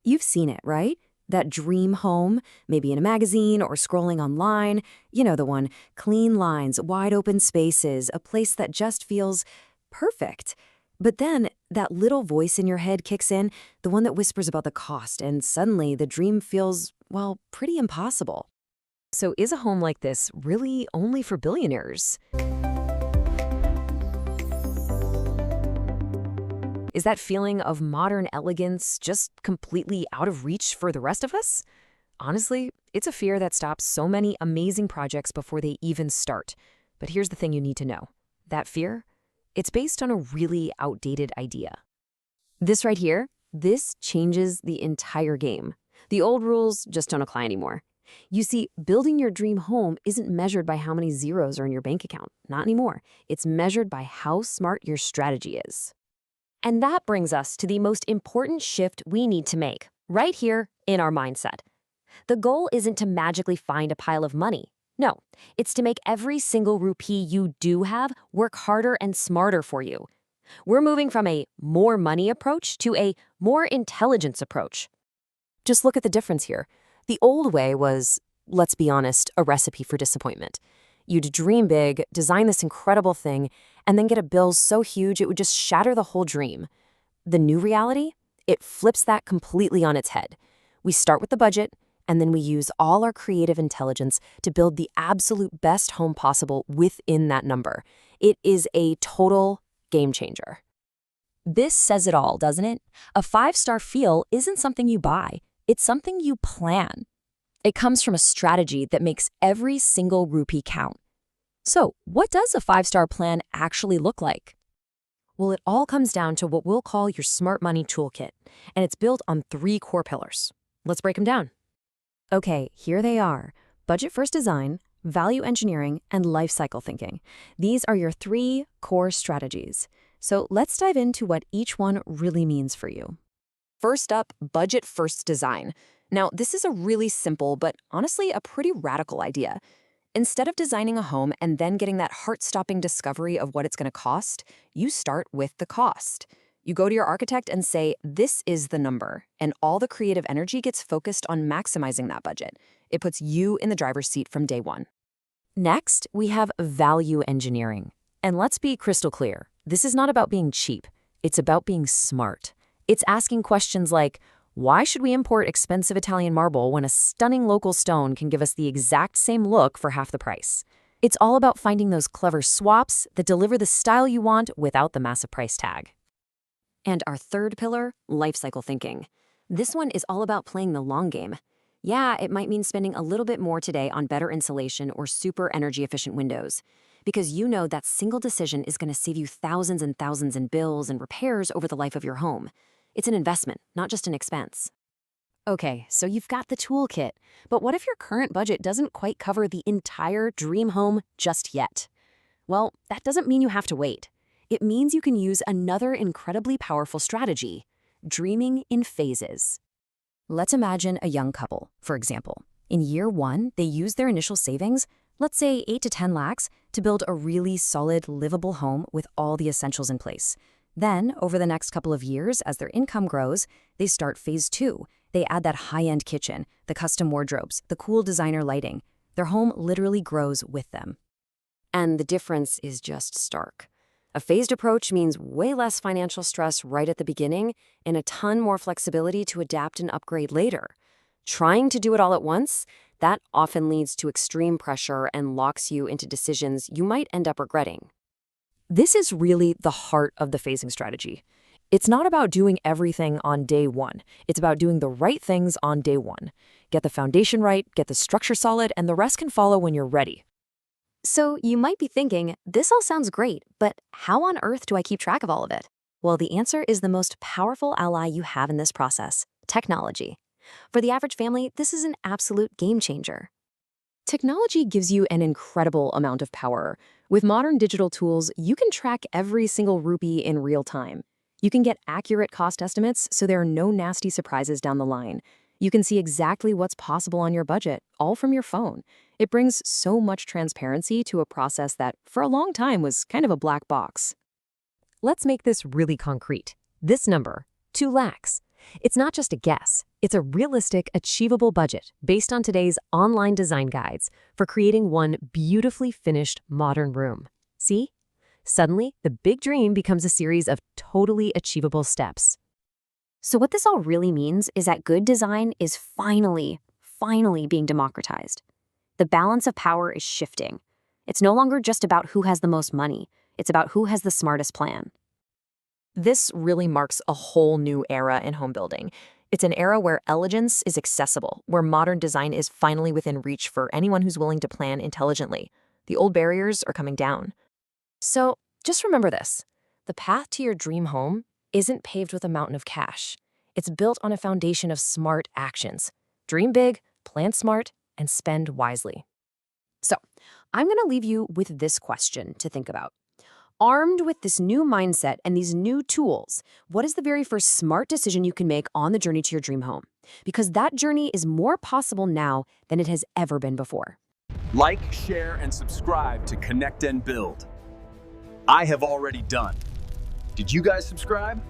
You've seen it, right? That dream home, maybe in a magazine or scrolling online. You know the one, clean lines, wide open spaces, a place that just feels perfect. But then that little voice in your head kicks in, the one that whispers about the cost, and suddenly the dream feels, well, pretty impossible. So is a home like this really only for billionaires? Is that feeling of modern elegance just completely out of reach for the rest of us? Honestly, it's a fear that stops so many amazing projects before they even start. But here's the thing you need to know. That fear? It's based on a really outdated idea. This right here, this changes the entire game. The old rules just don't apply anymore. You see, building your dream home isn't measured by how many zeros are in your bank account. Not anymore. It's measured by how smart your strategy is. And that brings us to the most important shift we need to make, right here in our mindset. The goal isn't to magically find a pile of money. No, it's to make every single rupee you do have work harder and smarter for you. We're moving from a more money approach to a more intelligence approach. Just look at the difference here. The old way was, let's be honest, a recipe for disappointment. You'd dream big, design this incredible thing, and then get a bill so huge it would just shatter the whole dream. The new reality? It flips that completely on its head. We start with the budget, and then we use all our creative intelligence to build the absolute best home possible within that number. It is a total game changer. This says it all, doesn't it? A 5-star feel isn't something you buy. It's something you plan. It comes from a strategy that makes every single rupee count. So, what does a 5-star plan actually look like? Well, it all comes down to what we'll call your smart money toolkit, and it's built on 3 core pillars. Let's break them down. Okay, here they are: budget-first design, value engineering, and life cycle thinking. These are your 3 core strategies. So let's dive into what each one really means for you. First up, budget-first design. Now, this is a really simple, but honestly a pretty radical idea. Instead of designing a home and then getting that heart-stopping discovery of what it's going to cost, you start with the cost. You go to your architect and say, this is the number, and all the creative energy gets focused on maximizing that budget. It puts you in the driver's seat from day one. Next, we have value engineering. And let's be crystal clear. This is not about being cheap. It's about being smart. It's asking questions like, why should we import expensive Italian marble when a stunning local stone can give us the exact same look for half the price? It's all about finding those clever swaps that deliver the style you want without the massive price tag. And our third pillar, life cycle thinking. This one is all about playing the long game. Yeah, it might mean spending a little bit more today on better insulation or super energy efficient windows, because you know that single decision is going to save you thousands and thousands in bills and repairs over the life of your home. It's an investment, not just an expense. Okay, so you've got the toolkit, but what if your current budget doesn't quite cover the entire dream home just yet? Well, that doesn't mean you have to wait. It means you can use another incredibly powerful strategy: dreaming in phases. Let's imagine a young couple, for example. In year 1, they use their initial savings, let's say 8 to 10 lakhs, to build a really solid, livable home with all the essentials in place. Then, over the next couple of years, as their income grows, they start phase 2. They add that high-end kitchen, the custom wardrobes, the cool designer lighting. Their home literally grows with them. And the difference is just stark. A phased approach means way less financial stress right at the beginning and a ton more flexibility to adapt and upgrade later. Trying to do it all at once, that often leads to extreme pressure and locks you into decisions you might end up regretting. This is really the heart of the phasing strategy. It's not about doing everything on day 1. It's about doing the right things on day 1. Get the foundation right, get the structure solid, and the rest can follow when you're ready. So you might be thinking, this all sounds great, but how on earth do I keep track of all of it? Well, the answer is the most powerful ally you have in this process: technology. For the average family, this is an absolute game changer. Technology gives you an incredible amount of power. With modern digital tools, you can track every single rupee in real time. You can get accurate cost estimates so there are no nasty surprises down the line. You can see exactly what's possible on your budget, all from your phone. It brings so much transparency to a process that, for a long time, was kind of a black box. Let's make this really concrete. This number, 2 lakhs. It's not just a guess. It's a realistic, achievable budget based on today's online design guides for creating one beautifully finished modern room. See? Suddenly, the big dream becomes a series of totally achievable steps. So what this all really means is that good design is finally being democratized. The balance of power is shifting. It's no longer just about who has the most money. It's about who has the smartest plan. This really marks a whole new era in home building. It's an era where elegance is accessible, where modern design is finally within reach for anyone who's willing to plan intelligently. The old barriers are coming down. So just remember this. The path to your dream home isn't paved with a mountain of cash. It's built on a foundation of smart actions. Dream big, plan smart, and spend wisely. So I'm going to leave you with this question to think about. Armed with this new mindset and these new tools, what is the very first smart decision you can make on the journey to your dream home? Because that journey is more possible now than it has ever been before. Like, share, and subscribe to Connect and Build. I have already done. Did you guys subscribe?